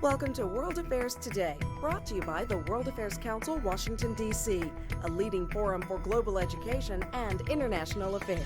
Welcome to World Affairs Today, brought to you by the World Affairs Council, Washington, D.C., a leading forum for global education and international affairs.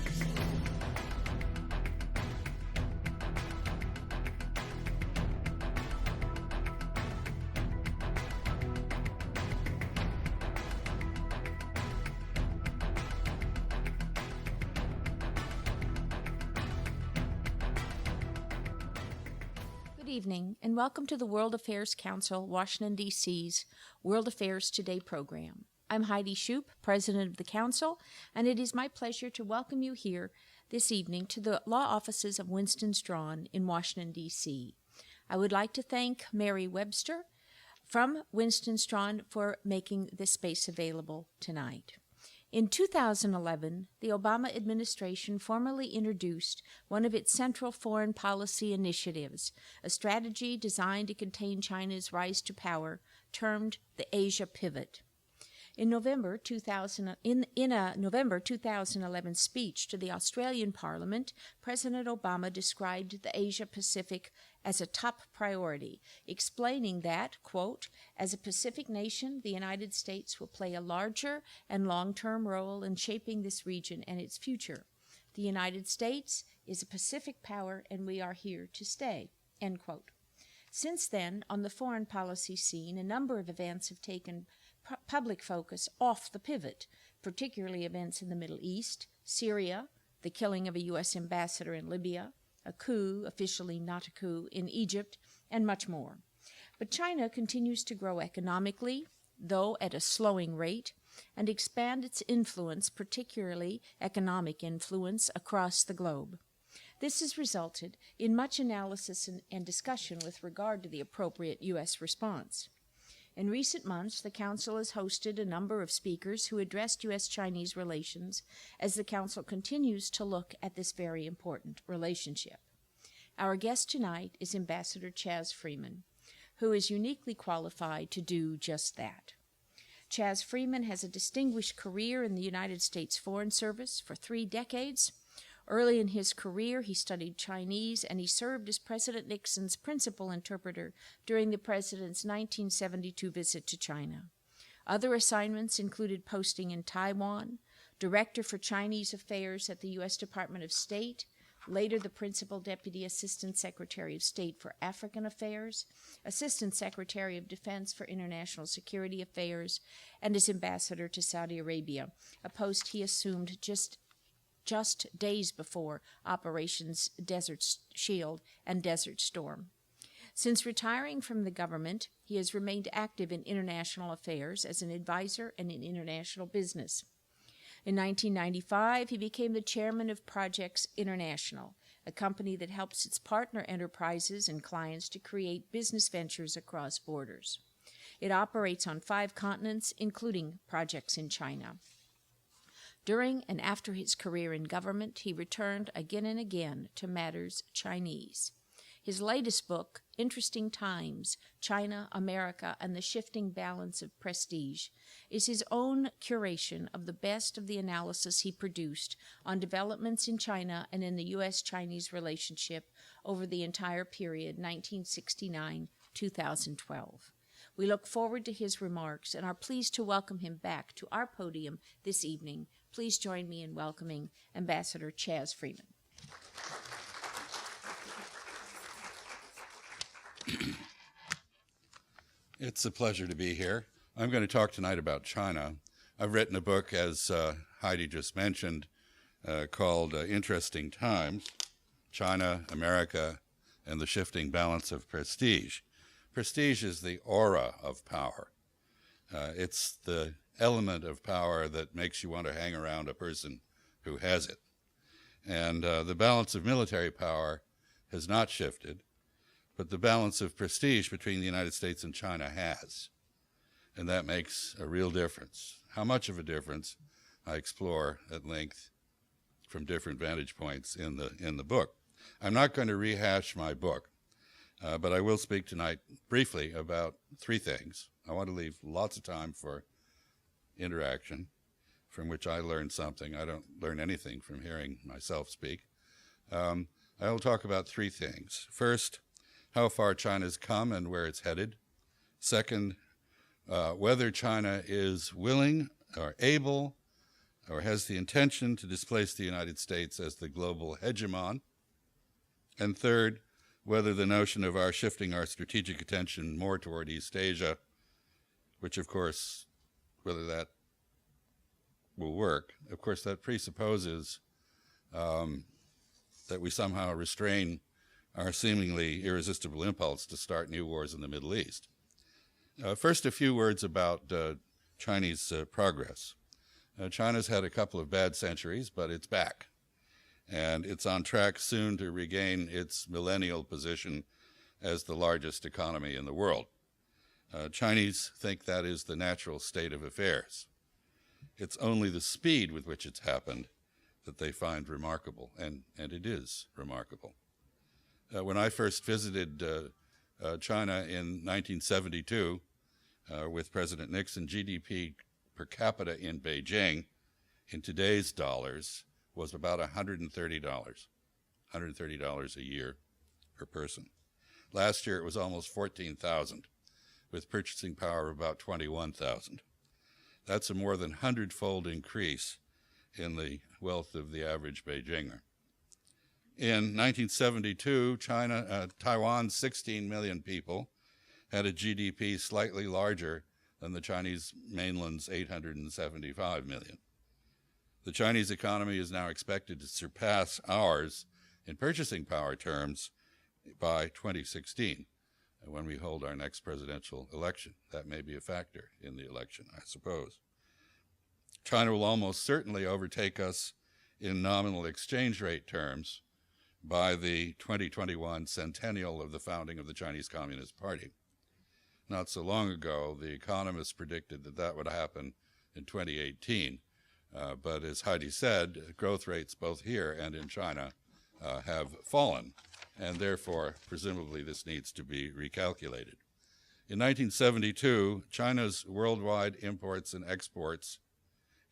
Good evening, and welcome to the World Affairs Council, Washington, D.C.'s World Affairs Today program. I'm Heidi Shoup, President of the Council, and it is my pleasure to welcome you here this evening to the law offices of Winston Strawn in Washington, D.C. I would like to thank Mary Webster from Winston Strawn for making this space available tonight. In 2011, the Obama administration formally introduced one of its central foreign policy initiatives, a strategy designed to contain China's rise to power, termed the Asia Pivot. In a November 2011 speech to the Australian Parliament, President Obama described the Asia-Pacific as a top priority, explaining that, quote, as a Pacific nation, the United States will play a larger and long-term role in shaping this region and its future. The United States is a Pacific power, and we are here to stay, end quote. Since then, on the foreign policy scene, a number of events have taken public focus off the pivot, particularly events in the Middle East, Syria, the killing of a U.S. ambassador in Libya, a coup, officially not a coup, in Egypt, and much more. But China continues to grow economically, though at a slowing rate, and expand its influence, particularly economic influence, across the globe. This has resulted in much analysis and discussion with regard to the appropriate U.S. response. In recent months, the Council has hosted a number of speakers who addressed U.S.-Chinese relations as the Council continues to look at this very important relationship. Our guest tonight is Ambassador Chas Freeman, who is uniquely qualified to do just that. Chas Freeman has a distinguished career in the United States Foreign Service for 3 decades. Early in his career, he studied Chinese, and he served as President Nixon's principal interpreter during the president's 1972 visit to China. Other assignments included posting in Taiwan, Director for Chinese Affairs at the U.S. Department of State, later the Principal Deputy Assistant Secretary of State for African Affairs, Assistant Secretary of Defense for International Security Affairs, and as Ambassador to Saudi Arabia, a post he assumed just days before Operations Desert Shield and Desert Storm. Since retiring from the government, he has remained active in international affairs as an advisor and in international business. In 1995, he became the chairman of Projects International, a company that helps its partner enterprises and clients to create business ventures across borders. It operates on 5 continents, including projects in China. During and after his career in government, he returned again and again to matters Chinese. His latest book, Interesting Times, China, America, and the Shifting Balance of Prestige, is his own curation of the best of the analysis he produced on developments in China and in the U.S.-Chinese relationship over the entire period 1969-2012. We look forward to his remarks and are pleased to welcome him back to our podium this evening. Please join me in welcoming Ambassador Chas Freeman. It's a pleasure to be here. I'm going to talk tonight about China. I've written a book, as Heidi just mentioned, called Interesting Times, China, America, and the Shifting Balance of Prestige. Prestige is the aura of power. It's the element of power that makes you want to hang around a person who has it. And the balance of military power has not shifted, but the balance of prestige between the United States and China has. And that makes a real difference. How much of a difference, I explore at length from different vantage points in the book. I'm not going to rehash my book, but I will speak tonight briefly about 3 things. I want to leave lots of time for interaction, from which I learn something. I don't learn anything from hearing myself speak. I will talk about 3 things. First, how far China's come and where it's headed. Second, whether China is willing or able or has the intention to displace the United States as the global hegemon. And third, whether the notion of our shifting our strategic attention more toward East Asia, which of course, whether that will work, of course that presupposes that we somehow restrain our seemingly irresistible impulse to start new wars in the Middle East. First, a few words about Chinese progress. China's had a couple of bad centuries, but it's back. And it's on track soon to regain its millennial position as the largest economy in the world. Chinese think that is the natural state of affairs. It's only the speed with which it's happened that they find remarkable, and it is remarkable. When I first visited China in 1972 with President Nixon, GDP per capita in Beijing, in today's dollars, was about $130 a year per person. Last year it was almost 14,000, with purchasing power of about 21,000. That's a more than 100-fold increase in the wealth of the average Beijinger. In 1972, Taiwan's 16 million people had a GDP slightly larger than the Chinese mainland's 875 million. The Chinese economy is now expected to surpass ours in purchasing power terms by 2016, when we hold our next presidential election. That may be a factor in the election, I suppose. China will almost certainly overtake us in nominal exchange rate terms by the 2021 centennial of the founding of the Chinese Communist Party. Not so long ago, the economists predicted that that would happen in 2018. But as Heidi said, growth rates both here and in China have fallen, and therefore, presumably, this needs to be recalculated. In 1972, China's worldwide imports and exports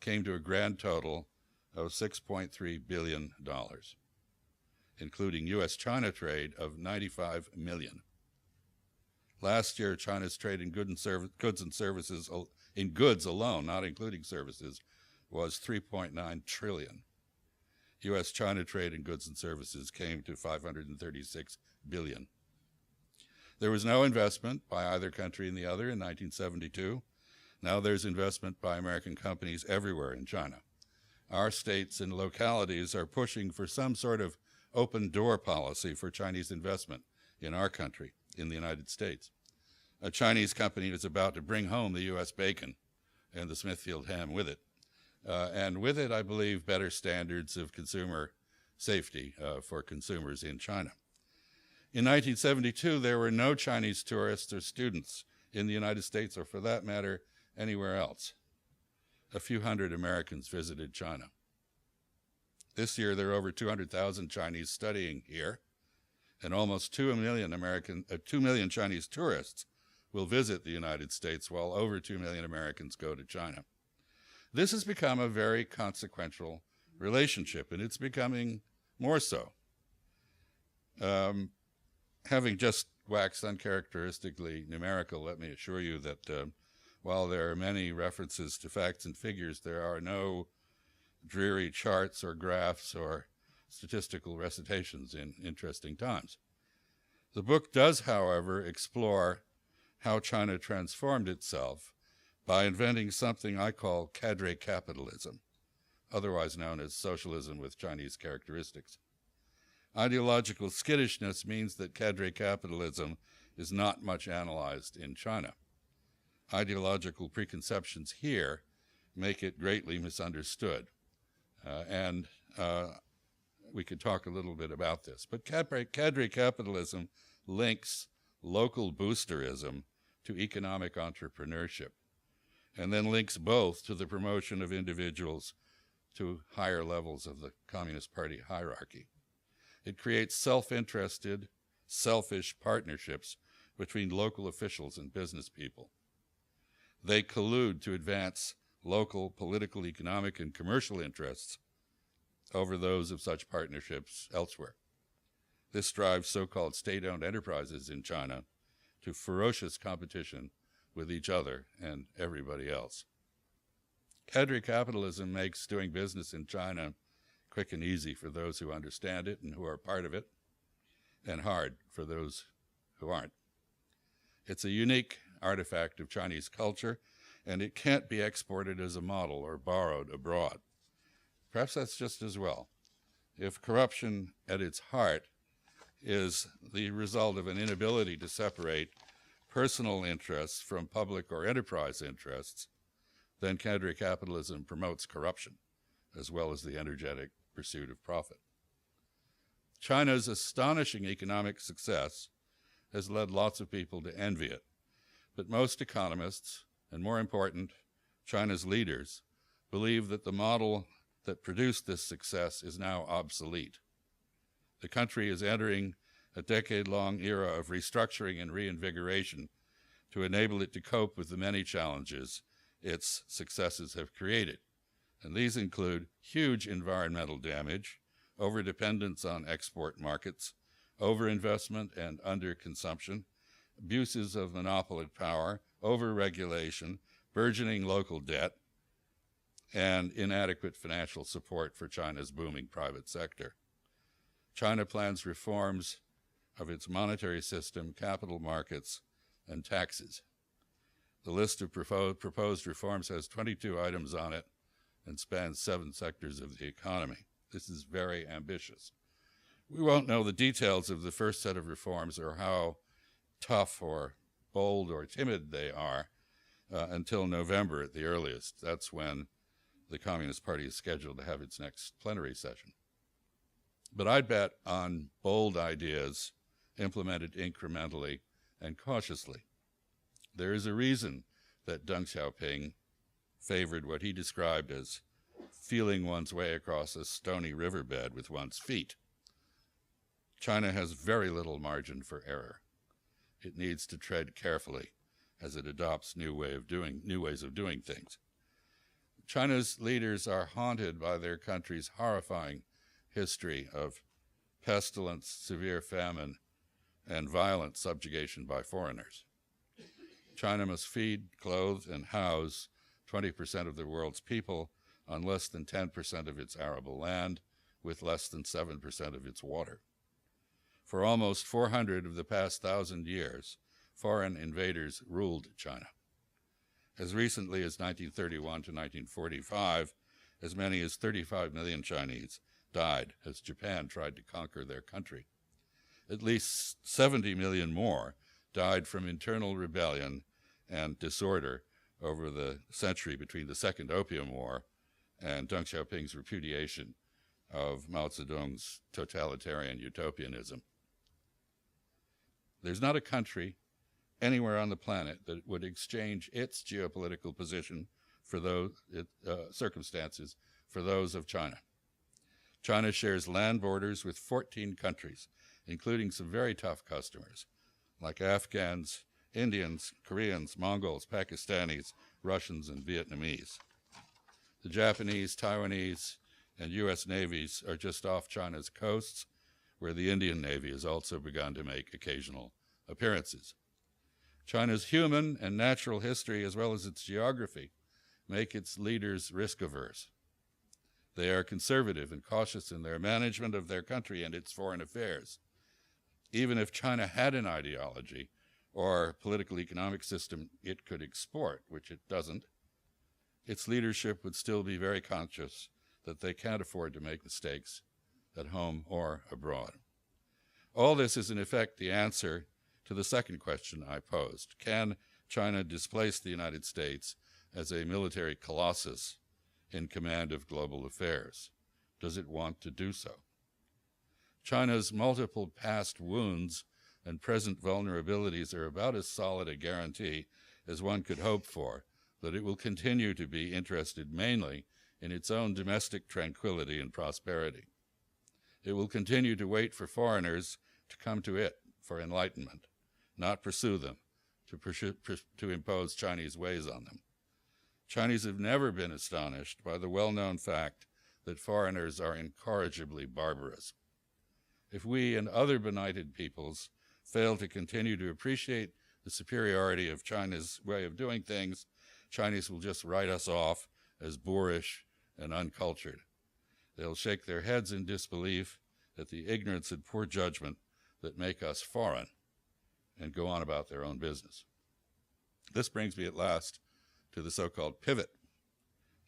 came to a grand total of $6.3 billion, including U.S.-China trade of $95 million. Last year, China's trade in goods and services, in goods alone, not including services, was $3.9 trillion. U.S.-China trade in goods and services came to $536 billion. There was no investment by either country in the other in 1972. Now there's investment by American companies everywhere in China. Our states and localities are pushing for some sort of open door policy for Chinese investment in our country, in the United States. A Chinese company is about to bring home the U.S. bacon and the Smithfield ham with it. And with it, I believe, better standards of consumer safety for consumers in China. In 1972, there were no Chinese tourists or students in the United States, or for that matter, anywhere else. A few hundred Americans visited China. This year, there are over 200,000 Chinese studying here, and almost 2 million Chinese tourists will visit the United States, while over 2 million Americans go to China. This has become a very consequential relationship, and it's becoming more so. Having just waxed uncharacteristically numerical, let me assure you that while there are many references to facts and figures, there are no dreary charts or graphs or statistical recitations in interesting times. The book does, however, explore how China transformed itself by inventing something I call cadre capitalism, otherwise known as socialism with Chinese characteristics. Ideological skittishness means that cadre capitalism is not much analyzed in China. Ideological preconceptions here make it greatly misunderstood. And we could talk a little bit about this. But cadre capitalism links local boosterism to economic entrepreneurship, and then links both to the promotion of individuals to higher levels of the Communist Party hierarchy. It creates self-interested, selfish partnerships between local officials and business people. They collude to advance local political, economic, and commercial interests over those of such partnerships elsewhere. This drives so-called state-owned enterprises in China to ferocious competition with each other and everybody else. Cadre capitalism makes doing business in China quick and easy for those who understand it and who are part of it, and hard for those who aren't. It's a unique artifact of Chinese culture, and it can't be exported as a model or borrowed abroad. Perhaps that's just as well. If corruption at its heart is the result of an inability to separate personal interests from public or enterprise interests, then cadre capitalism promotes corruption, as well as the energetic pursuit of profit. China's astonishing economic success has led lots of people to envy it, but most economists, and more important, China's leaders, believe that the model that produced this success is now obsolete. The country is entering a decade-long era of restructuring and reinvigoration to enable it to cope with the many challenges its successes have created. And these include huge environmental damage, overdependence on export markets, overinvestment and underconsumption, abuses of monopoly power, overregulation, burgeoning local debt, and inadequate financial support for China's booming private sector. China plans reforms of its monetary system, capital markets, and taxes. The list of proposed reforms has 22 items on it and spans 7 sectors of the economy. This is very ambitious. We won't know the details of the first set of reforms or how tough or bold or timid they are until November at the earliest. That's when the Communist Party is scheduled to have its next plenary session. But I'd bet on bold ideas implemented incrementally and cautiously. There is a reason that Deng Xiaoping favored what he described as feeling one's way across a stony riverbed with one's feet. China has very little margin for error. It needs to tread carefully as it adopts new ways of doing things. China's leaders are haunted by their country's horrifying history of pestilence, severe famine, and violent subjugation by foreigners. China must feed, clothe, and house 20% of the world's people on less than 10% of its arable land, with less than 7% of its water. For almost 400 of the past 1,000 years, foreign invaders ruled China. As recently as 1931 to 1945, as many as 35 million Chinese died as Japan tried to conquer their country. At least 70 million more died from internal rebellion and disorder over the century between the Second Opium War and Deng Xiaoping's repudiation of Mao Zedong's totalitarian utopianism. There's not a country anywhere on the planet that would exchange its geopolitical position for those circumstances for those of China. China shares land borders with 14 countries, including some very tough customers, like Afghans, Indians, Koreans, Mongols, Pakistanis, Russians, and Vietnamese. The Japanese, Taiwanese, and U.S. navies are just off China's coasts, where the Indian Navy has also begun to make occasional appearances. China's human and natural history, as well as its geography, make its leaders risk-averse. They are conservative and cautious in their management of their country and its foreign affairs. Even if China had an ideology or political economic system it could export, which it doesn't, its leadership would still be very conscious that they can't afford to make mistakes at home or abroad. All this is in effect the answer to the second question I posed. Can China displace the United States as a military colossus in command of global affairs? Does it want to do so? China's multiple past wounds and present vulnerabilities are about as solid a guarantee as one could hope for that it will continue to be interested mainly in its own domestic tranquility and prosperity. It will continue to wait for foreigners to come to it for enlightenment, not pursue them, to impose Chinese ways on them. Chinese have never been astonished by the well-known fact that foreigners are incorrigibly barbarous. If we and other benighted peoples fail to continue to appreciate the superiority of China's way of doing things, Chinese will just write us off as boorish and uncultured. They'll shake their heads in disbelief at the ignorance and poor judgment that make us foreign and go on about their own business. This brings me at last to the so-called pivot,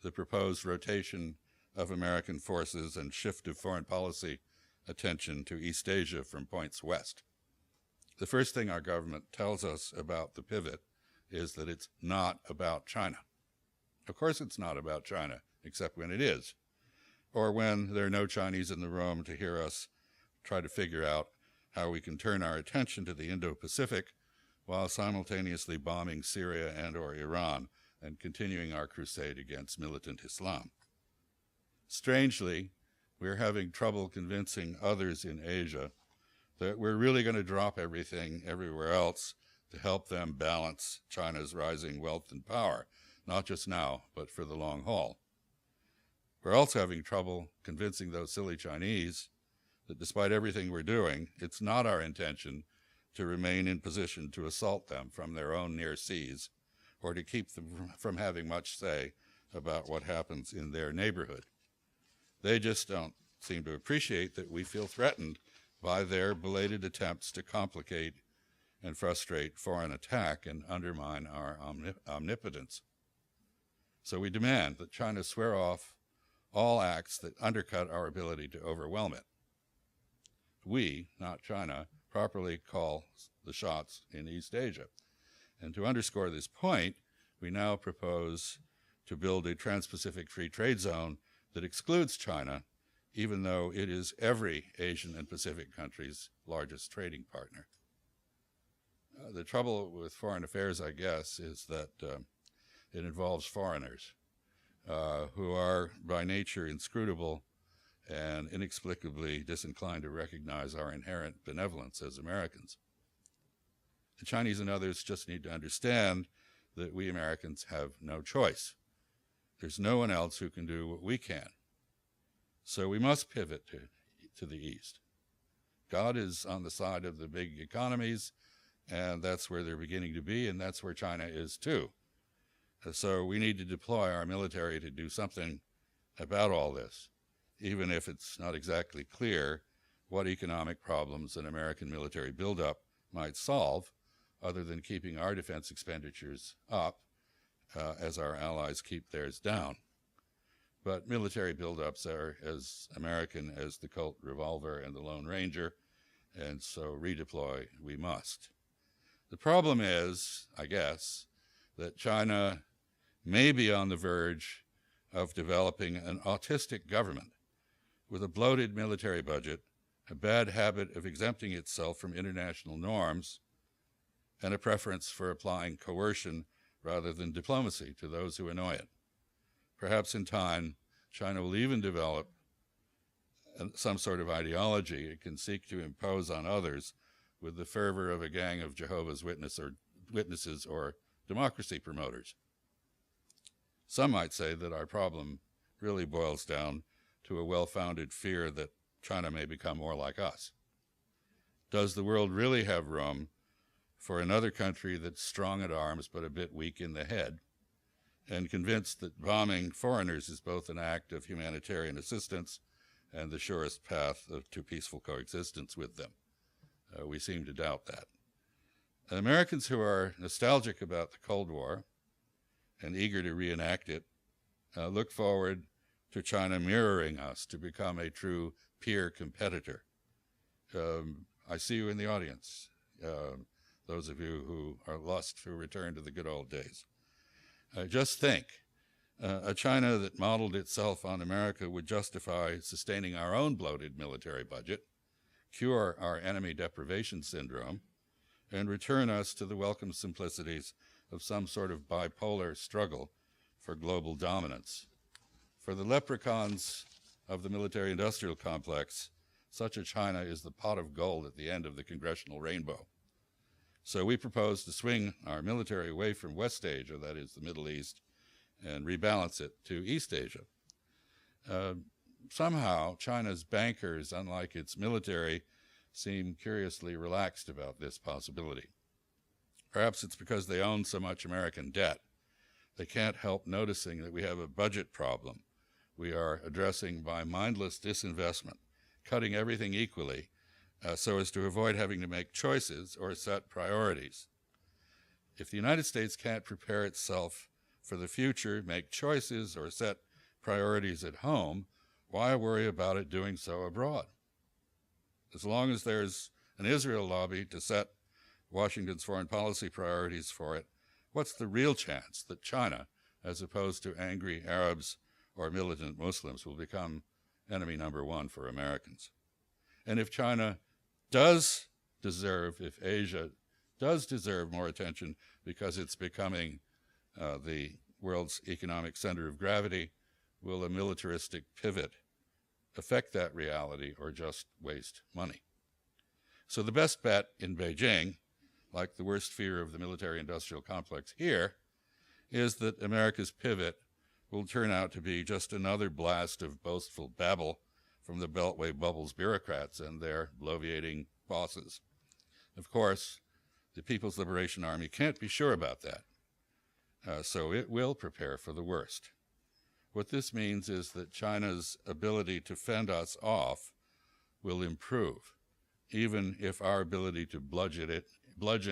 the proposed rotation of American forces and shift of foreign policy attention to East Asia from points west. The first thing our government tells us about the pivot is that it's not about China. Of course it's not about China, except when it is, or when there are no Chinese in the room to hear us try to figure out how we can turn our attention to the Indo-Pacific while simultaneously bombing Syria and or Iran and continuing our crusade against militant Islam. Strangely, we're having trouble convincing others in Asia that we're really going to drop everything everywhere else to help them balance China's rising wealth and power, not just now, but for the long haul. We're also having trouble convincing those silly Chinese that despite everything we're doing, it's not our intention to remain in position to assault them from their own near seas or to keep them from having much say about what happens in their neighborhood. They just don't seem to appreciate that we feel threatened by their belated attempts to complicate and frustrate foreign attack and undermine our omnipotence. So we demand that China swear off all acts that undercut our ability to overwhelm it. We, not China, properly call the shots in East Asia. And to underscore this point, we now propose to build a Trans-Pacific Free Trade Zone that excludes China, even though it is every Asian and Pacific country's largest trading partner. The trouble with foreign affairs, I guess, is that it involves foreigners who are by nature inscrutable and inexplicably disinclined to recognize our inherent benevolence as Americans. The Chinese and others just need to understand that we Americans have no choice. There's no one else who can do what we can. So we must pivot to the East. God is on the side of the big economies, and that's where they're beginning to be, and that's where China is too. So we need to deploy our military to do something about all this, even if it's not exactly clear what economic problems an American military buildup might solve, other than keeping our defense expenditures up as our allies keep theirs down. But military buildups are as American as the Colt revolver and the Lone Ranger, and so redeploy we must. The problem is, I guess, that China may be on the verge of developing an autistic government with a bloated military budget, a bad habit of exempting itself from international norms, and a preference for applying coercion rather than diplomacy to those who annoy it. Perhaps in time, China will even develop some sort of ideology it can seek to impose on others with the fervor of a gang of Jehovah's Witnesses or democracy promoters. Some might say that our problem really boils down to a well-founded fear that China may become more like us. Does the world really have room for another country that's strong at arms but a bit weak in the head, and convinced that bombing foreigners is both an act of humanitarian assistance and the surest path to peaceful coexistence with them? We seem to doubt that. Americans who are nostalgic about the Cold War and eager to reenact it look forward to China mirroring us to become a true peer competitor. I see you in the audience, those of you who are lost to return to the good old days. Just think, a China that modeled itself on America would justify sustaining our own bloated military budget, cure our enemy deprivation syndrome, and return us to the welcome simplicities of some sort of bipolar struggle for global dominance. For the leprechauns of the military-industrial complex, such a China is the pot of gold at the end of the congressional rainbow. So we propose to swing our military away from West Asia, that is the Middle East, and rebalance it to East Asia. somehow, China's bankers, unlike its military, seem curiously relaxed about this possibility. Perhaps it's because they own so much American debt. They can't help noticing that we have a budget problem we are addressing by mindless disinvestment, cutting everything equally so as to avoid having to make choices or set priorities. If the United States can't prepare itself for the future, make choices, or set priorities at home, why worry about it doing so abroad? As long as there's an Israel lobby to set Washington's foreign policy priorities for it, what's the real chance that China, as opposed to angry Arabs or militant Muslims, will become enemy number one for Americans? And if China does deserve, if Asia does deserve more attention because it's becoming the world's economic center of gravity, will a militaristic pivot affect that reality or just waste money? So the best bet in Beijing, like the worst fear of the military-industrial complex here, is that America's pivot will turn out to be just another blast of boastful babble from the Beltway bubbles bureaucrats and their bloviating bosses. Of course, the People's Liberation Army can't be sure about that, so it will prepare for the worst. What this means is that China's ability to fend us off will improve, even if our ability to bludgeon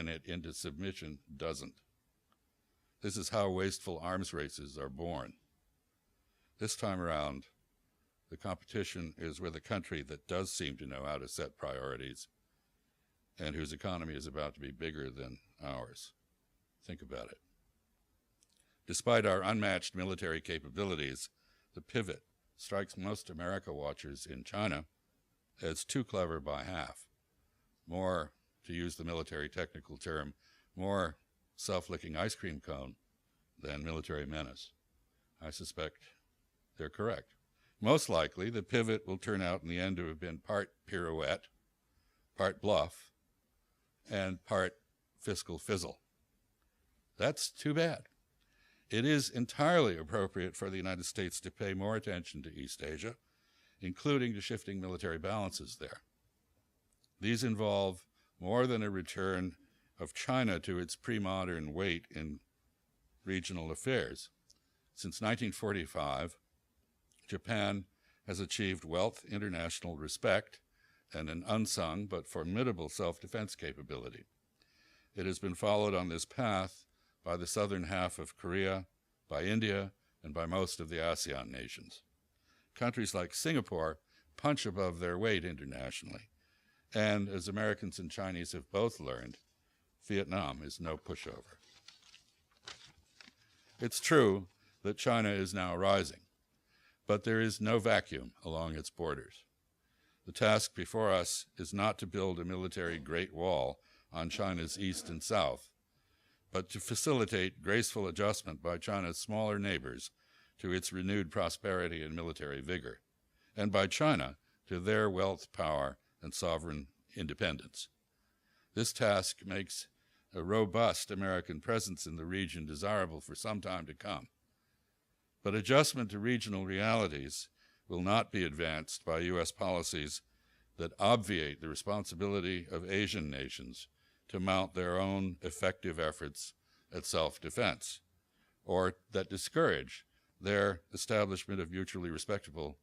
it into submission doesn't. This is how wasteful arms races are born. This time around, the competition is with a country that does seem to know how to set priorities and whose economy is about to be bigger than ours. Think about it. Despite our unmatched military capabilities, the pivot strikes most America watchers in China as too clever by half. More, to use the military technical term, more self-licking ice cream cone than military menace. I suspect they're correct. Most likely, the pivot will turn out in the end to have been part pirouette, part bluff, and part fiscal fizzle. That's too bad. It is entirely appropriate for the United States to pay more attention to East Asia, including to shifting military balances there. These involve more than a return of China to its pre-modern weight in regional affairs. Since 1945, Japan has achieved wealth, international respect, and an unsung but formidable self-defense capability. It has been followed on this path by the southern half of Korea, by India, and by most of the ASEAN nations. Countries like Singapore punch above their weight internationally. And as Americans and Chinese have both learned, Vietnam is no pushover. It's true that China is now rising, but there is no vacuum along its borders. The task before us is not to build a military Great Wall on China's east and south, but to facilitate graceful adjustment by China's smaller neighbors to its renewed prosperity and military vigor, and by China to their wealth, power, and sovereign independence. This task makes a robust American presence in the region desirable for some time to come. But adjustment to regional realities will not be advanced by U.S. policies that obviate the responsibility of Asian nations to mount their own effective efforts at self-defense, or that discourage their establishment of mutually respectful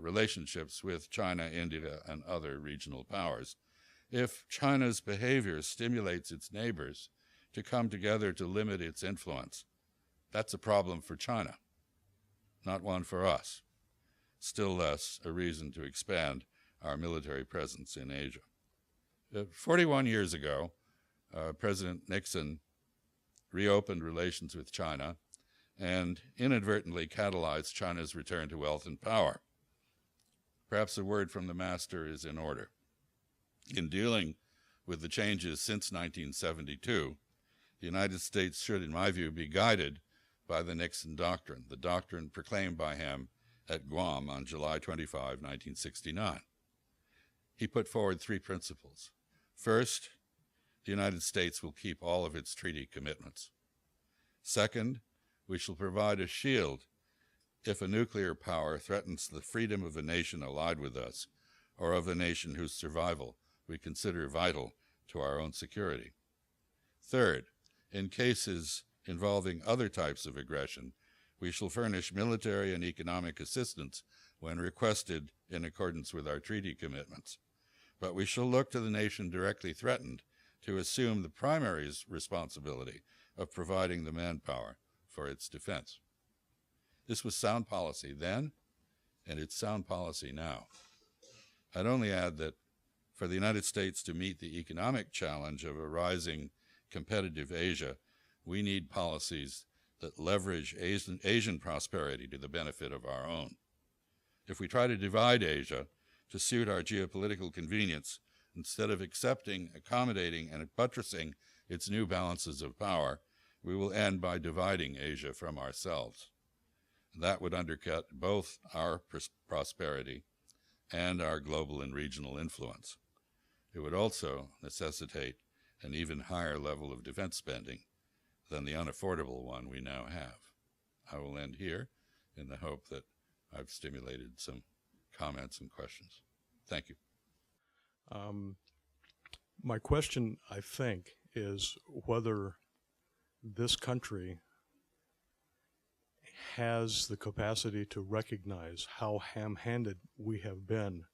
relationships with China, India, and other regional powers. If China's behavior stimulates its neighbors to come together to limit its influence, that's a problem for China, not one for us. Still less a reason to expand our military presence in Asia. 41 years ago, President Nixon reopened relations with China and inadvertently catalyzed China's return to wealth and power. Perhaps a word from the master is in order. In dealing with the changes since 1972, the United States should, in my view, be guided by the Nixon Doctrine, the doctrine proclaimed by him at Guam on July 25, 1969. He put forward three principles. First, the United States will keep all of its treaty commitments. Second, we shall provide a shield If a nuclear power threatens the freedom of a nation allied with us, or of a nation whose survival we consider vital to our own security. Third, in cases involving other types of aggression, we shall furnish military and economic assistance when requested in accordance with our treaty commitments. But we shall look to the nation directly threatened to assume the primary responsibility of providing the manpower for its defense. This was sound policy then, and it's sound policy now. I'd only add that for the United States to meet the economic challenge of a rising competitive Asia, we need policies that leverage Asian prosperity to the benefit of our own. If we try to divide Asia to suit our geopolitical convenience, instead of accepting, accommodating, and buttressing its new balances of power, we will end by dividing Asia from ourselves. That would undercut both our prosperity and our global and regional influence. It would also necessitate an even higher level of defense spending than the unaffordable one we now have. I will end here in the hope that I've stimulated some comments and questions. Thank you. My question, I think, is whether this country has the capacity to recognize how ham-handed we have been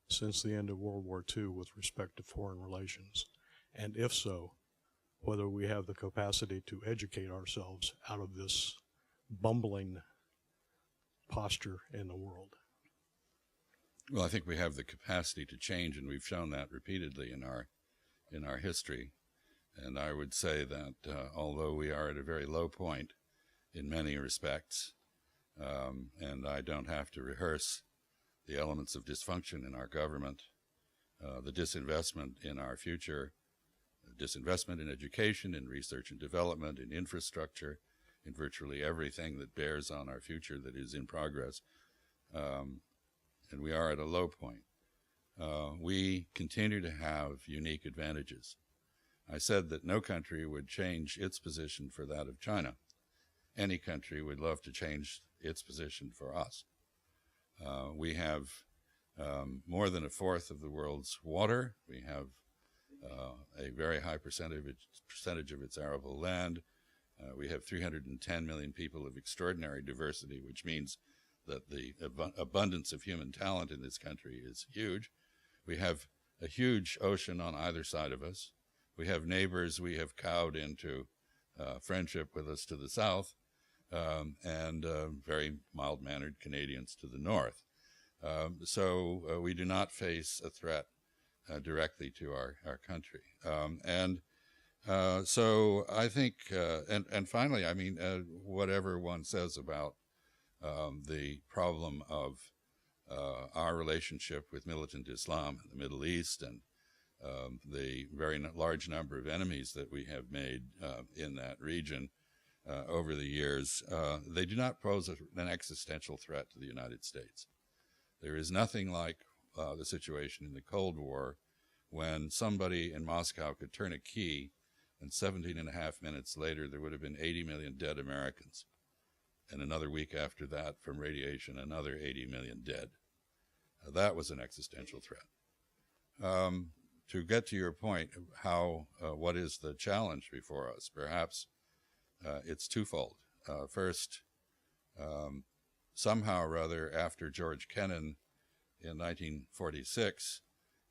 since the end of World War II with respect to foreign relations, and if so, whether we have the capacity to educate ourselves out of this bumbling posture in the world. Well, I think we have the capacity to change, and we've shown that repeatedly in our history. And I would say that although we are at a very low point in many respects, and I don't have to rehearse the elements of dysfunction in our government, the disinvestment in our future, disinvestment in education, in research and development, in infrastructure, in virtually everything that bears on our future that is in progress, and we are at a low point. We continue to have unique advantages. I said that no country would change its position for that of China. Any country would love to change its position for us. We have more than a fourth of the world's water. We have a very high percentage of its arable land. We have 310 million people of extraordinary diversity, which means that the abundance of human talent in this country is huge. We have a huge ocean on either side of us. We have neighbors we have cowed into friendship with us to the south, and very mild-mannered Canadians to the north. So we do not face a threat directly to our country. So I think, and finally, I mean, whatever one says about the problem of our relationship with militant Islam in the Middle East and the very large number of enemies that we have made in that region over the years, they do not pose an existential threat to the United States. There is nothing like the situation in the Cold War when somebody in Moscow could turn a key and 17 and a half minutes later there would have been 80 million dead Americans. And another week after that, from radiation, another 80 million dead. That was an existential threat. To get to your point, what is the challenge before us? Perhaps it's twofold. First, somehow or other, after George Kennan in 1946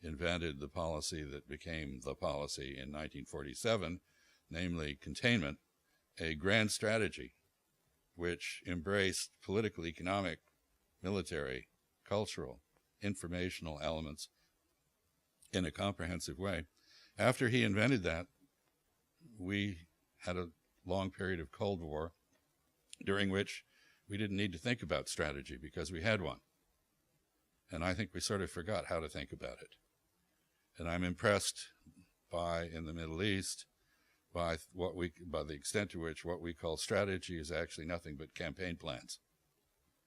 invented the policy that became the policy in 1947, namely containment, a grand strategy which embraced political, economic, military, cultural, informational elements in a comprehensive way. After he invented that, we had a long period of Cold War during which we didn't need to think about strategy because we had one. And I think we sort of forgot how to think about it. And I'm impressed by, in the Middle East, by the extent to which what we call strategy is actually nothing but campaign plans,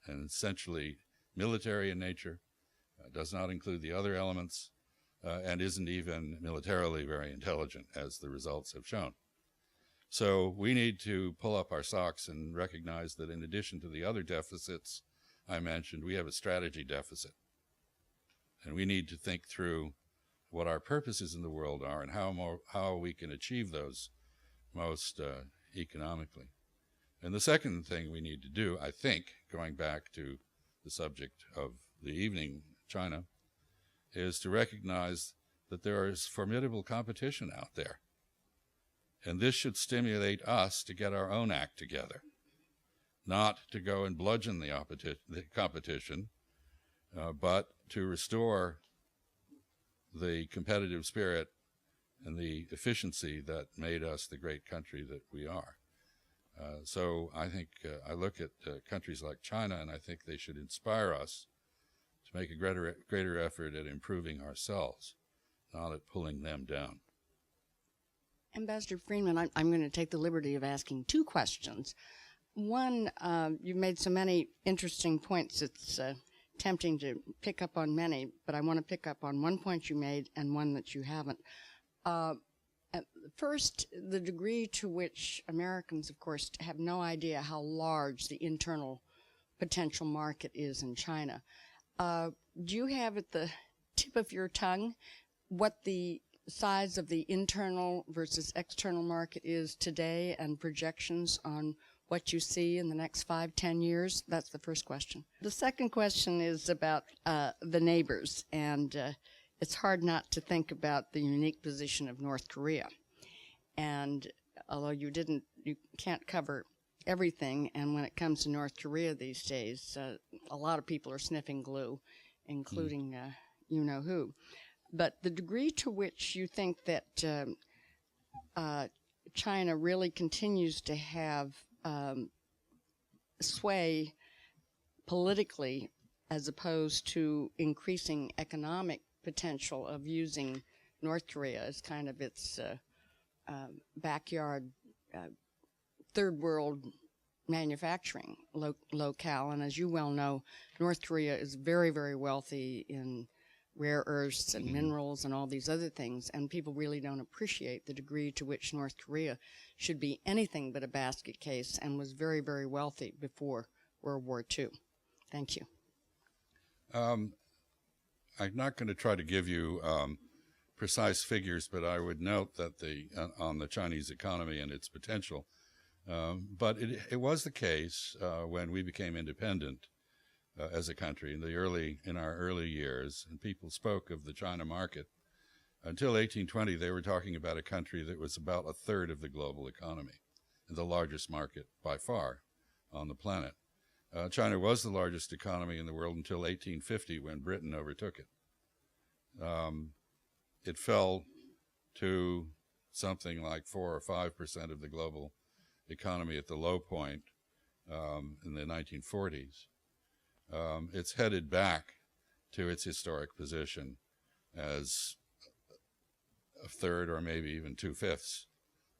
and essentially military in nature, does not include the other elements, and isn't even militarily very intelligent, as the results have shown. So we need to pull up our socks and recognize that in addition to the other deficits I mentioned, we have a strategy deficit. And we need to think through what our purposes in the world are and how we can achieve those most economically. And the second thing we need to do, I think, going back to the subject of the evening, China, is to recognize that there is formidable competition out there. And this should stimulate us to get our own act together, not to go and bludgeon the competition, but to restore the competitive spirit and the efficiency that made us the great country that we are. So I think I look at countries like China, and I think they should inspire us to make a greater effort at improving ourselves, not at pulling them down. Ambassador Freeman, I'm going to take the liberty of asking two questions. One, you've made so many interesting points, it's tempting to pick up on many, but I want to pick up on one point you made and one that you haven't. First, the degree to which Americans, of course, have no idea how large the internal potential market is in China. Do you have at the tip of your tongue what the size of the internal versus external market is today and projections on what you see in the next 5-10 years? That's the first question. The second question is about the neighbors, and it's hard not to think about the unique position of North Korea. And although you can't cover everything, and when it comes to North Korea these days, a lot of people are sniffing glue, including you-know-who. But the degree to which you think that China really continues to have sway politically as opposed to increasing economic potential of using North Korea as kind of its backyard third world manufacturing locale. And as you well know, North Korea is very, very wealthy in rare earths and minerals and all these other things, and people really don't appreciate the degree to which North Korea should be anything but a basket case and was very, very wealthy before World War II. Thank you. I'm not going to try to give you precise figures, but I would note that on the Chinese economy and its potential, but it was the case when we became independent as a country in our early years, and people spoke of the China market. Until 1820, they were talking about a country that was about a third of the global economy, and the largest market by far on the planet. China was the largest economy in the world until 1850, when Britain overtook it. It fell to something like 4 or 5% of the global economy at the low point in the 1940s. It's headed back to its historic position as a third or maybe even 2/5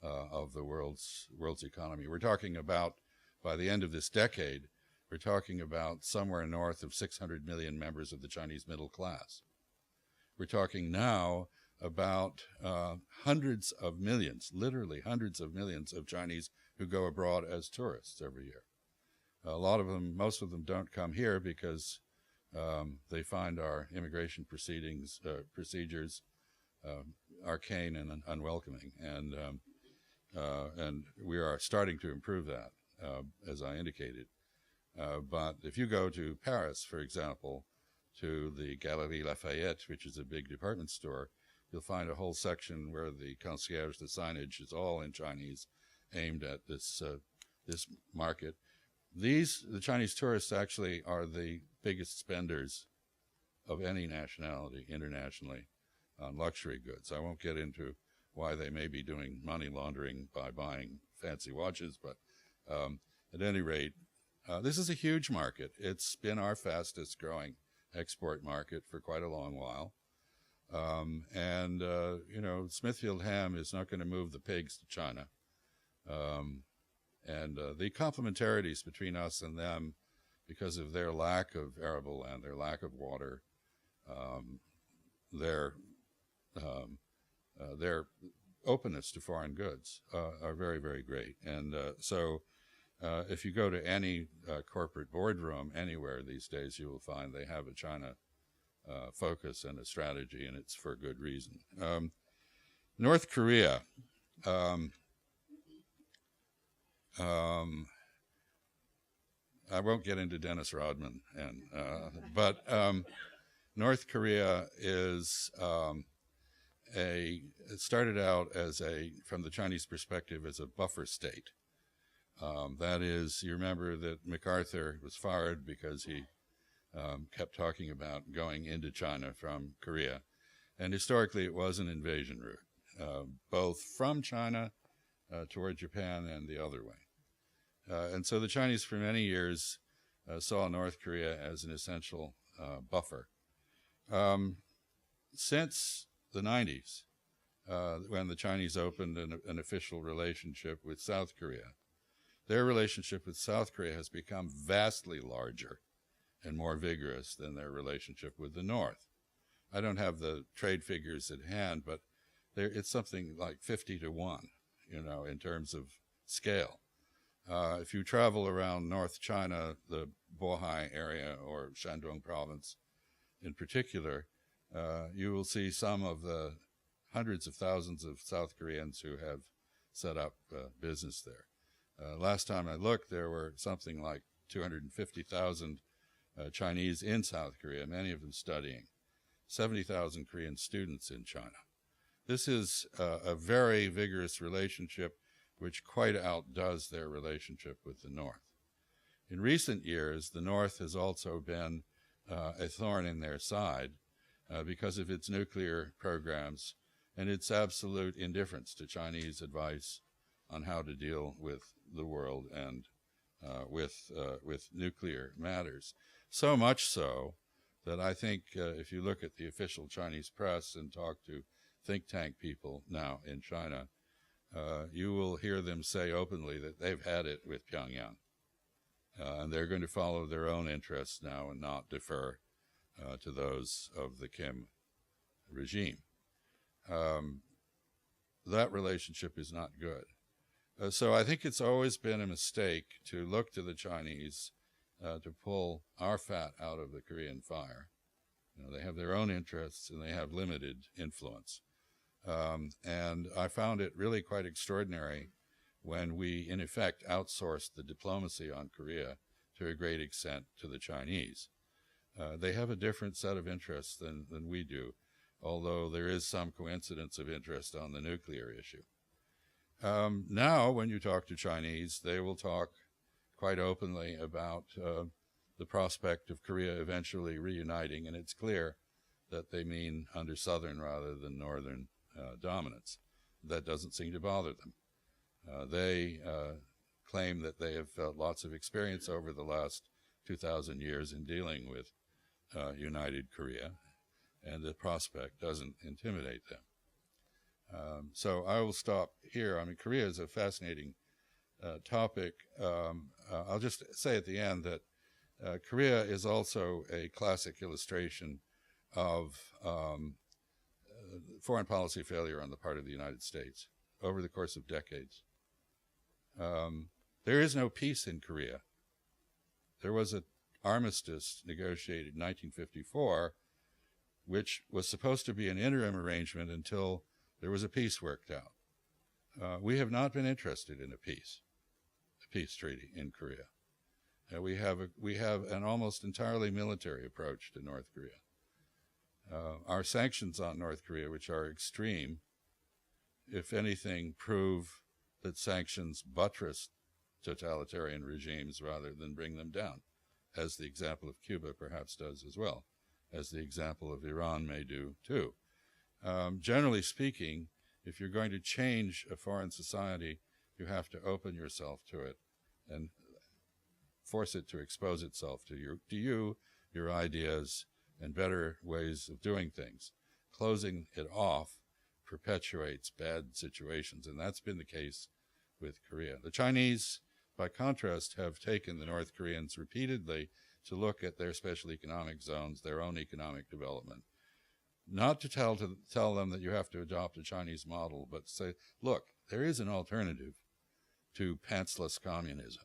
of the world's economy. We're talking about, by the end of this decade, we're talking about somewhere north of 600 million members of the Chinese middle class. We're talking now about hundreds of millions, literally hundreds of millions of Chinese who go abroad as tourists every year. A lot of them, most of them don't come here because they find our immigration procedures arcane and unwelcoming, and we are starting to improve that, as I indicated. But if you go to Paris, for example, to the Galeries Lafayette, which is a big department store, you'll find a whole section where the concierge, the signage, is all in Chinese, aimed at this market. The Chinese tourists actually are the biggest spenders of any nationality internationally on luxury goods. I won't get into why they may be doing money laundering by buying fancy watches, but at any rate, this is a huge market. It's been our fastest growing export market for quite a long while. Smithfield ham is not going to move the pigs to China. The complementarities between us and them, because of their lack of arable land, their lack of water, their openness to foreign goods are very, very great. And so if you go to any corporate boardroom anywhere these days, you will find they have a China focus and a strategy, and it's for good reason. North Korea. I won't get into Dennis Rodman, but North Korea is it started out as from the Chinese perspective, as a buffer state. That is, you remember that MacArthur was fired because he kept talking about going into China from Korea. And historically, it was an invasion route, both from China toward Japan and the other way. And so the Chinese for many years saw North Korea as an essential buffer. Since the 90s, when the Chinese opened an official relationship with South Korea, their relationship with South Korea has become vastly larger and more vigorous than their relationship with the North. I don't have the trade figures at hand, but it's something like 50 to 1, in terms of scale. If you travel around North China, the Bohai area or Shandong province in particular, you will see some of the hundreds of thousands of South Koreans who have set up business there. Last time I looked, there were something like 250,000 Chinese in South Korea, many of them studying, 70,000 Korean students in China. This is a very vigorous relationship which quite outdoes their relationship with the North. In recent years, the North has also been a thorn in their side because of its nuclear programs and its absolute indifference to Chinese advice on how to deal with the world and with nuclear matters. So much so that I think if you look at the official Chinese press and talk to think tank people now in China, you will hear them say openly that they've had it with Pyongyang. And they're going to follow their own interests now and not defer to those of the Kim regime. That relationship is not good. So I think it's always been a mistake to look to the Chinese to pull our fat out of the Korean fire. They have their own interests and they have limited influence. And I found it really quite extraordinary when we, in effect, outsourced the diplomacy on Korea to a great extent to the Chinese. They have a different set of interests than we do, although there is some coincidence of interest on the nuclear issue. Now, when you talk to Chinese, they will talk quite openly about the prospect of Korea eventually reuniting, and it's clear that they mean under Southern rather than Northern dominance. That doesn't seem to bother them. They claim that they have felt lots of experience over the last 2,000 years in dealing with united Korea, and the prospect doesn't intimidate them. So I will stop here. I mean, Korea is a fascinating topic. I'll just say at the end that Korea is also a classic illustration of foreign policy failure on the part of the United States over the course of decades. There is no peace in Korea. There was an armistice negotiated in 1954, which was supposed to be an interim arrangement until there was a peace worked out. We have not been interested in a peace treaty in Korea. We have an almost entirely military approach to North Korea. Our sanctions on North Korea, which are extreme, if anything, prove that sanctions buttress totalitarian regimes rather than bring them down, as the example of Cuba perhaps does as well, as the example of Iran may do too. Generally speaking, if you're going to change a foreign society, you have to open yourself to it and force it to expose itself to you, your ideas, and better ways of doing things. Closing it off perpetuates bad situations, and that's been the case with Korea. The Chinese, by contrast, have taken the North Koreans repeatedly to look at their special economic zones, their own economic development. not to tell them that you have to adopt a Chinese model, but to say, look, there is an alternative to pantsless communism.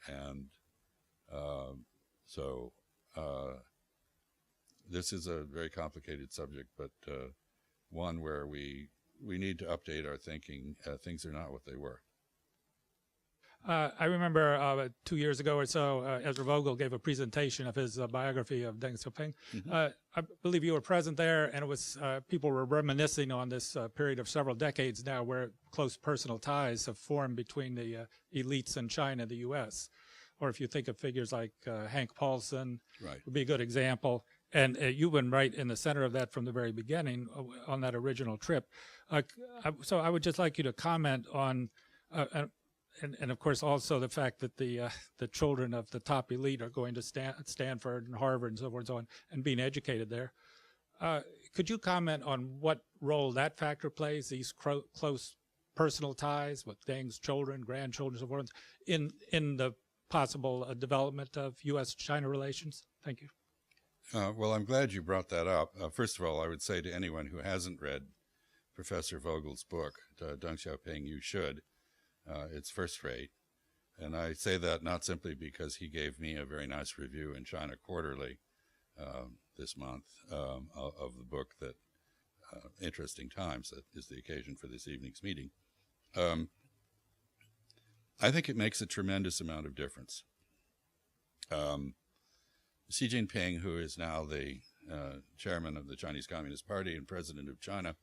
And this is a very complicated subject, but one where we need to update our thinking. Things are not what they were. I remember 2 years ago or so, Ezra Vogel gave a presentation of his biography of Deng Xiaoping. I believe you were present there, and it was people were reminiscing on this period of several decades now where close personal ties have formed between the elites in China and the U.S. Or if you think of figures like Hank Paulson, Right. would be a good example. And you've been right in the center of that from the very beginning on that original trip. So I would just like you to comment on and of course also the fact that the children of the top elite are going to Stanford and Harvard and so forth and so on and being educated there. Could you comment on what role that factor plays, these close personal ties with Deng's children, grandchildren, and so forth, in the possible development of U.S.-China relations? Thank you. Well, I'm glad you brought that up. First of all, I would say to anyone who hasn't read Professor Vogel's book, Deng Xiaoping, you should. It's first rate. And I say that not simply because he gave me a very nice review in China Quarterly this month of the book that, Interesting Times, that is the occasion for this evening's meeting. I think it makes a tremendous amount of difference. Xi Jinping, who is now the chairman of the Chinese Communist Party and president of China,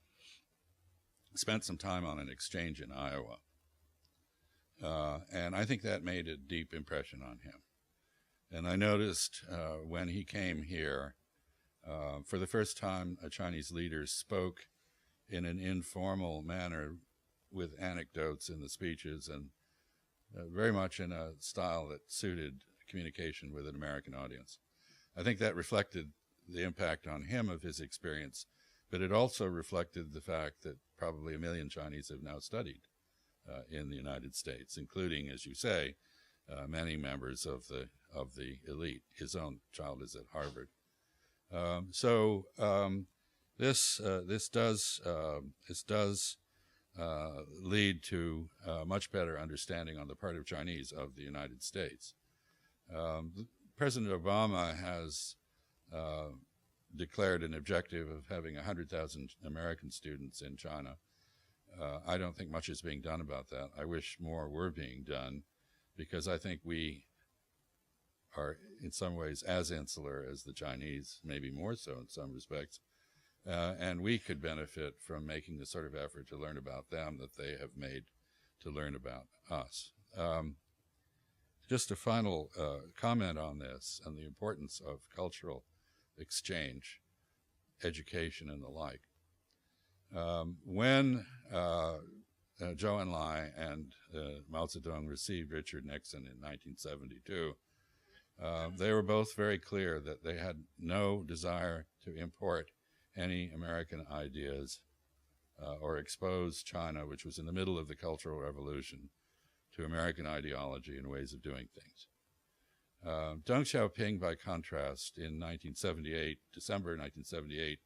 spent some time on an exchange in Iowa. And I think that made a deep impression on him. And I noticed when he came here, for the first time, a Chinese leader spoke in an informal manner with anecdotes in the speeches and very much in a style that suited communication with an American audience. I think that reflected the impact on him of his experience, but it also reflected the fact that probably 1 million Chinese have now studied in the United States, including, as you say, many members of the elite. His own child is at Harvard. This does lead to much better understanding on the part of Chinese of the United States. President Obama has declared an objective of having 100,000 American students in China. I don't think much is being done about that. I wish more were being done, because I think we are in some ways as insular as the Chinese, maybe more so in some respects, and we could benefit from making the sort of effort to learn about them that they have made to learn about us. Just a final comment on this and the importance of cultural exchange, education, and the like. When Zhou Enlai and Mao Zedong received Richard Nixon in 1972, they were both very clear that they had no desire to import any American ideas or expose China, which was in the middle of the Cultural Revolution, to American ideology and ways of doing things. Deng Xiaoping, by contrast, in December 1978,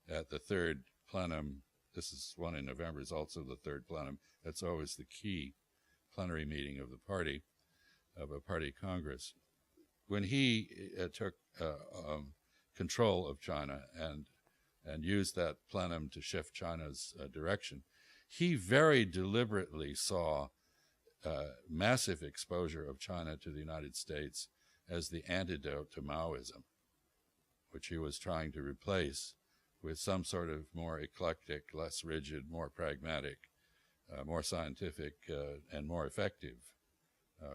at the third plenum, this is one in November, is also the third plenum, that's always the key plenary meeting of the party, of a party congress. When he took control of China and used that plenum to shift China's direction, he very deliberately saw massive exposure of China to the United States as the antidote to Maoism, which he was trying to replace with some sort of more eclectic, less rigid, more pragmatic, more scientific, and more effective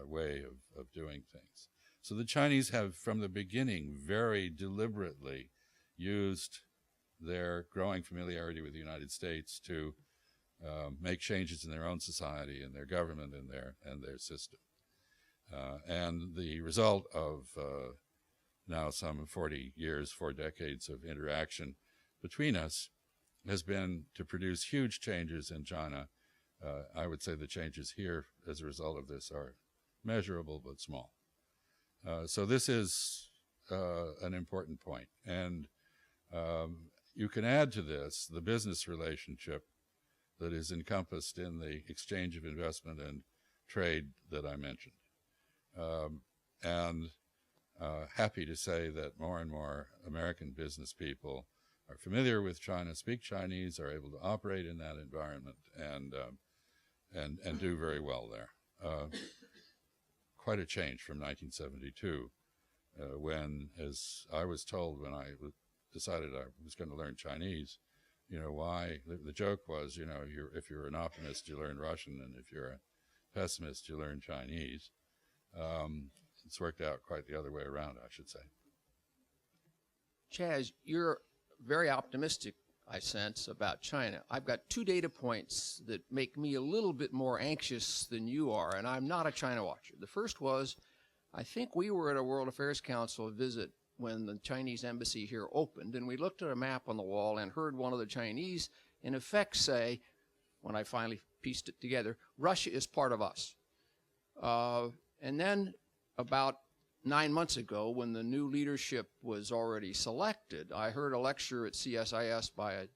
way of doing things. So the Chinese have, from the beginning, very deliberately used their growing familiarity with the United States to make changes in their own society and their government and their system. And the result of now some 40 years, 4 decades of interaction between us has been to produce huge changes in China. I would say the changes here as a result of this are measurable but small. So this is an important point. And You can add to this the business relationship that is encompassed in the exchange of investment and trade that I mentioned. And happy to say that more and more American business people are familiar with China, speak Chinese, are able to operate in that environment, and do very well there. Quite a change from 1972, when, as I was told when I decided I was going to learn Chinese, you know, why, the joke was, you know, if you're an optimist, you learn Russian, and if you're a pessimist, you learn Chinese. It's worked out quite the other way around, I should say. Chas, you're very optimistic, I sense, about China. I've got 2 data points that make me a little bit more anxious than you are, and I'm not a China watcher. The first was, I think we were at a World Affairs Council visit when the Chinese embassy here opened, and we looked at a map on the wall and heard one of the Chinese, in effect, say, when I finally pieced it together, Russia is part of us. And then about 9 months ago, when the new leadership was already selected, I heard a lecture at CSIS by a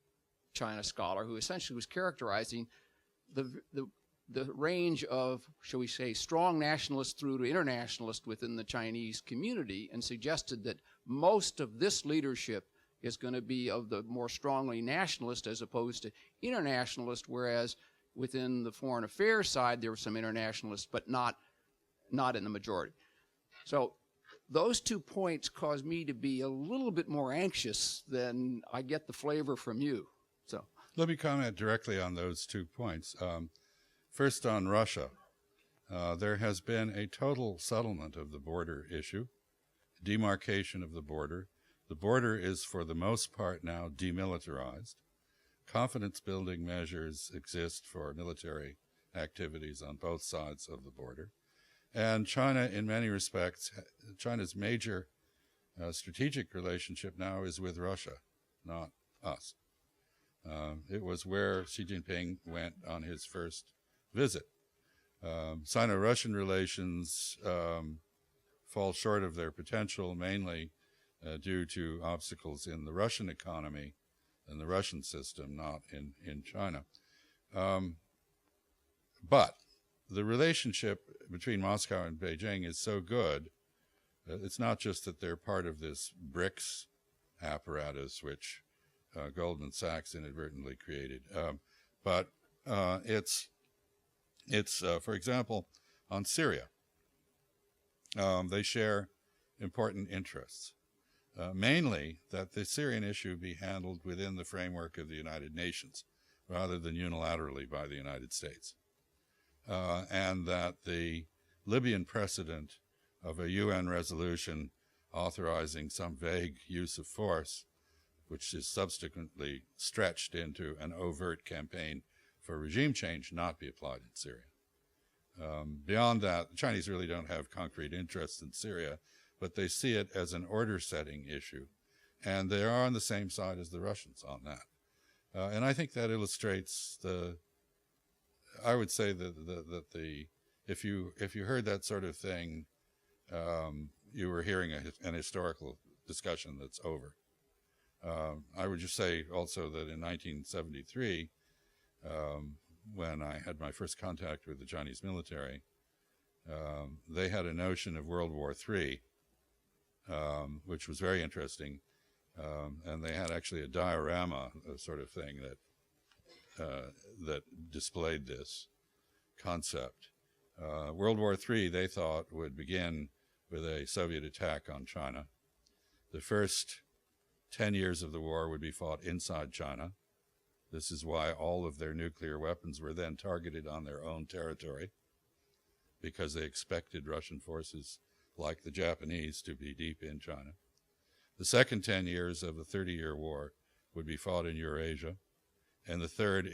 China scholar who essentially was characterizing the range of, shall we say, strong nationalists through to internationalists within the Chinese community, and suggested that most of this leadership is going to be of the more strongly nationalist as opposed to internationalist, whereas within the foreign affairs side there were some internationalists, but not in the majority. So those 2 points caused me to be a little bit more anxious than I get the flavor from you. So let me comment directly on those 2 points. First, on Russia, there has been a total settlement of the border issue, demarcation of the border. The border is, for the most part now, demilitarized. Confidence-building measures exist for military activities on both sides of the border. And China, in many respects, China's major strategic relationship now is with Russia, not us. It was where Xi Jinping went on his first visit. Sino-Russian relations fall short of their potential, mainly due to obstacles in the Russian economy and the Russian system, not in China. But the relationship between Moscow and Beijing is so good, it's not just that they're part of this BRICS apparatus, which Goldman Sachs inadvertently created, but it's for example, on Syria, they share important interests, mainly that the Syrian issue be handled within the framework of the United Nations rather than unilaterally by the United States. And that the Libyan precedent of a UN resolution authorizing some vague use of force, which is subsequently stretched into an overt campaign for regime change, not be applied in Syria. Beyond that, the Chinese really don't have concrete interests in Syria, but they see it as an order-setting issue, and they are on the same side as the Russians on that. And I think that illustrates I would say that if you heard that sort of thing, you were hearing an historical discussion that's over. I would just say also that in 1973, when I had my first contact with the Chinese military, they had a notion of World War III, which was very interesting, and they had actually a diorama, a sort of thing that displayed this concept. World War III, they thought, would begin with a Soviet attack on China. The first 10 years of the war would be fought inside China. This is why all of their nuclear weapons were then targeted on their own territory, because they expected Russian forces, like the Japanese, to be deep in China. The second 10 years of the 30-year war would be fought in Eurasia, and the third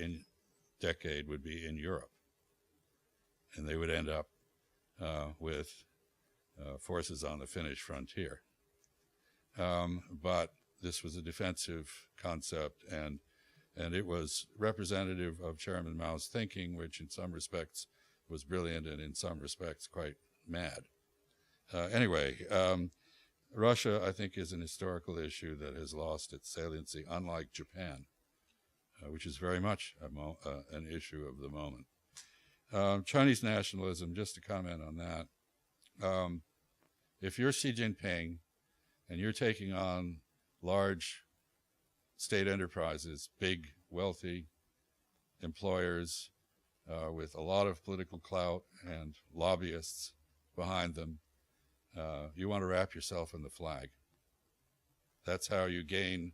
decade would be in Europe. And they would end up with forces on the Finnish frontier. But this was a defensive concept, and it was representative of Chairman Mao's thinking, which in some respects was brilliant and in some respects quite mad. Anyway, Russia, I think, is an historical issue that has lost its saliency, unlike Japan, which is very much an issue of the moment. Chinese nationalism, just to comment on that, if you're Xi Jinping and you're taking on large state enterprises, big, wealthy employers with a lot of political clout and lobbyists behind them, you want to wrap yourself in the flag. That's how you gain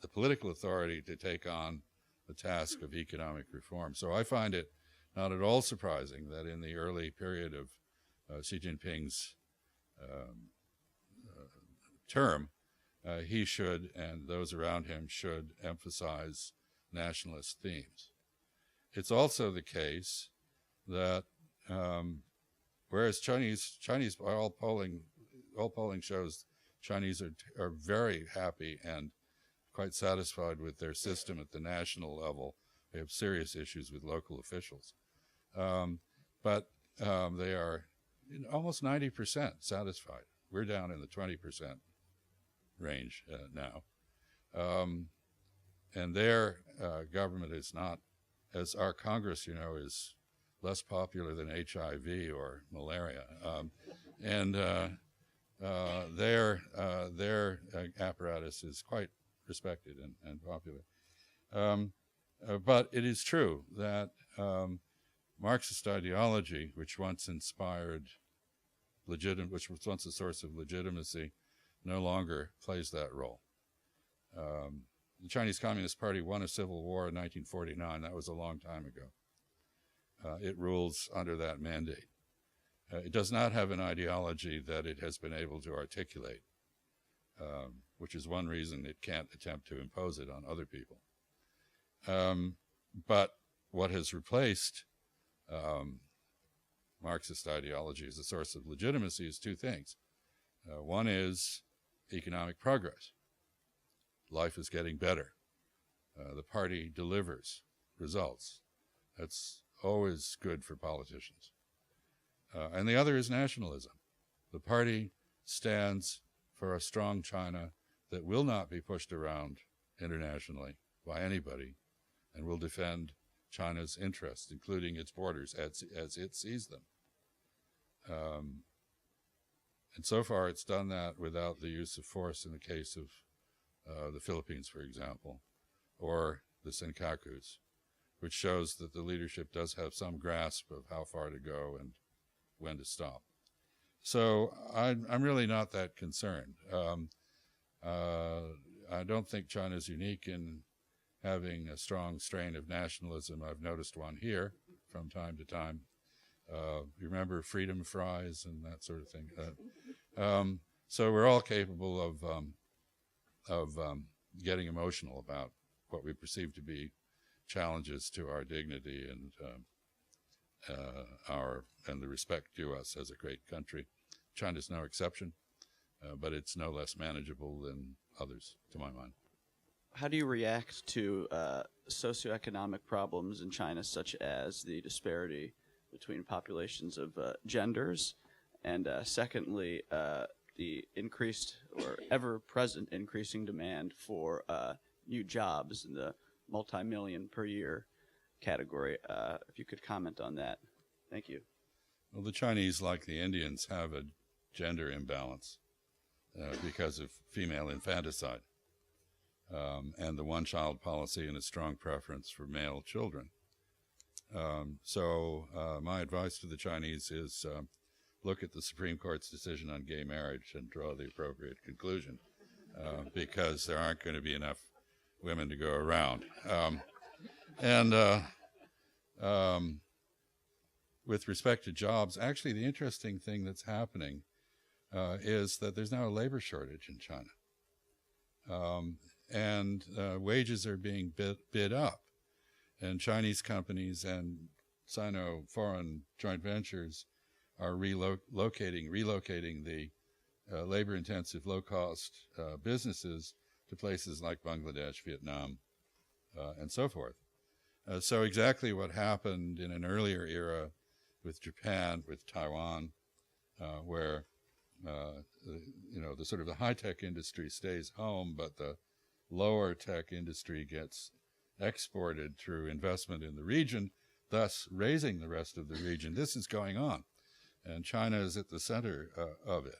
the political authority to take on the task of economic reform. So I find it not at all surprising that in the early period of Xi Jinping's term, he should, and those around him should, emphasize nationalist themes. It's also the case that whereas Chinese, all polling shows Chinese are very happy and quite satisfied with their system at the national level. They have serious issues with local officials. But they are almost 90% satisfied. We're down in the 20% range now. And their government is not, as our Congress, is less popular than HIV or malaria. Their apparatus is quite respected and popular. But it is true that Marxist ideology, which once inspired which was once a source of legitimacy, no longer plays that role. The Chinese Communist Party won a civil war in 1949. That was a long time ago. It rules under that mandate. It does not have an ideology that it has been able to articulate, which is one reason it can't attempt to impose it on other people. But what has replaced Marxist ideology as a source of legitimacy is two things. One is economic progress. Life is getting better. The party delivers results. That's always good for politicians. And the other is nationalism. The party stands for a strong China that will not be pushed around internationally by anybody and will defend China's interests, including its borders, as it sees them. And so far it's done that without the use of force in the case of the Philippines, for example, or the Senkakus, which shows that the leadership does have some grasp of how far to go and when to stop. So I'm really not that concerned. I don't think China's unique in having a strong strain of nationalism. I've noticed one here from time to time. You remember freedom fries and that sort of thing. So we're all capable of getting emotional about what we perceive to be challenges to our dignity and the respect due us as a great country. China's no exception, but it's no less manageable than others, to my mind. How do you react to socioeconomic problems in China, such as the disparity between populations of genders, and secondly, the increased or ever-present increasing demand for new jobs in the multi-million per year category? If you could comment on that. Thank you. Well, the Chinese, like the Indians, have a gender imbalance because of female infanticide and the one-child policy and a strong preference for male children. So my advice to the Chinese is look at the Supreme Court's decision on gay marriage and draw the appropriate conclusion because there aren't going to be enough women to go around. With respect to jobs, actually the interesting thing that's happening is that there's now a labor shortage in China. Wages are being bid up. And Chinese companies and Sino-foreign joint ventures are relocating the labor-intensive, low-cost businesses to places like Bangladesh, Vietnam, and so forth. So exactly what happened in an earlier era with Japan, with Taiwan, where the sort of the high-tech industry stays home, but the lower tech industry gets exported through investment in the region, thus raising the rest of the region. This is going on, and China is at the center of it.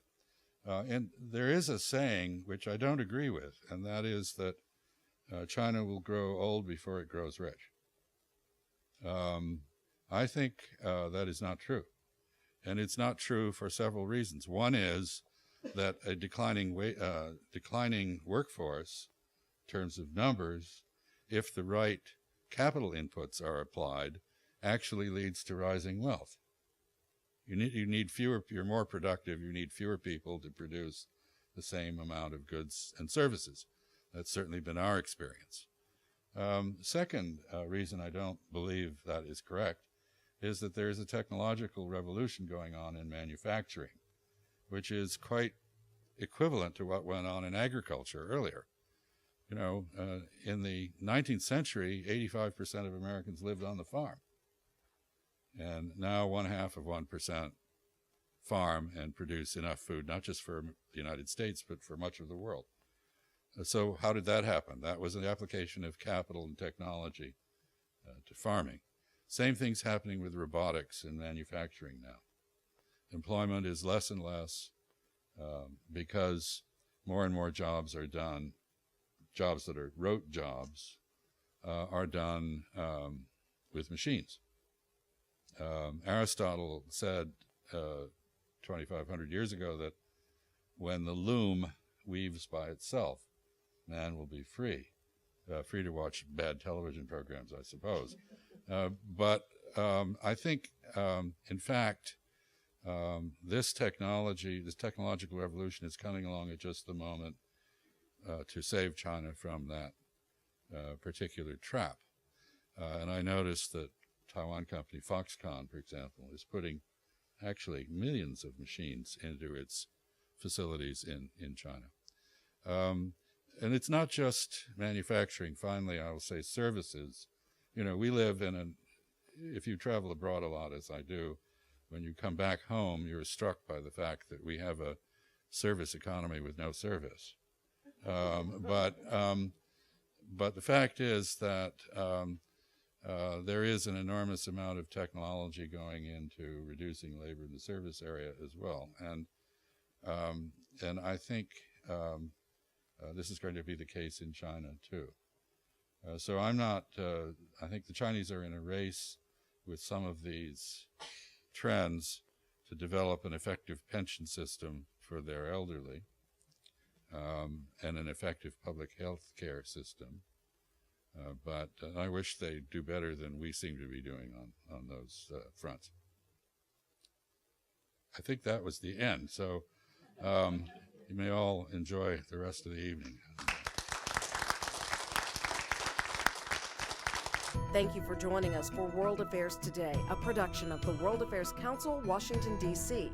And there is a saying which I don't agree with, and that is that China will grow old before it grows rich. I think that is not true. And it's not true for several reasons. One is that a declining workforce, in terms of numbers, if the right capital inputs are applied, actually leads to rising wealth. You need fewer, you're more productive, you need fewer people to produce the same amount of goods and services. That's certainly been our experience. Second reason I don't believe that is correct is that there is a technological revolution going on in manufacturing, which is quite equivalent to what went on in agriculture earlier. In the 19th century, 85% of Americans lived on the farm. And now 1/2% farm and produce enough food, not just for the United States, but for much of the world. So how did that happen? That was an application of capital and technology to farming. Same thing's happening with robotics in manufacturing now. Employment is less and less because more and more jobs are done. Jobs that are rote jobs are done with machines. Aristotle said 2,500 years ago that when the loom weaves by itself, man will be free. Free to watch bad television programs, I suppose. But I think, in fact, this technological revolution is coming along at just the moment to save China from that particular trap. And I noticed that Taiwan company Foxconn, for example, is putting actually millions of machines into its facilities in China. And it's not just manufacturing. Finally, I will say services. We live if you travel abroad a lot, as I do, when you come back home, you're struck by the fact that we have a service economy with no service. But the fact is that there is an enormous amount of technology going into reducing labor in the service area as well. And I think this is going to be the case in China too. So I'm not, I think the Chinese are in a race with some of these trends to develop an effective pension system for their elderly and an effective public health care system. But I wish they'd do better than we seem to be doing on those fronts. I think that was the end. So you may all enjoy the rest of the evening. Thank you for joining us for World Affairs Today, a production of the World Affairs Council, Washington, D.C.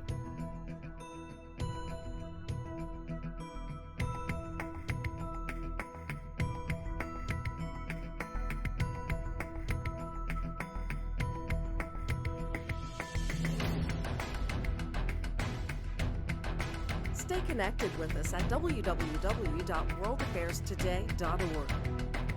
Stay connected with us at www.worldaffairstoday.org.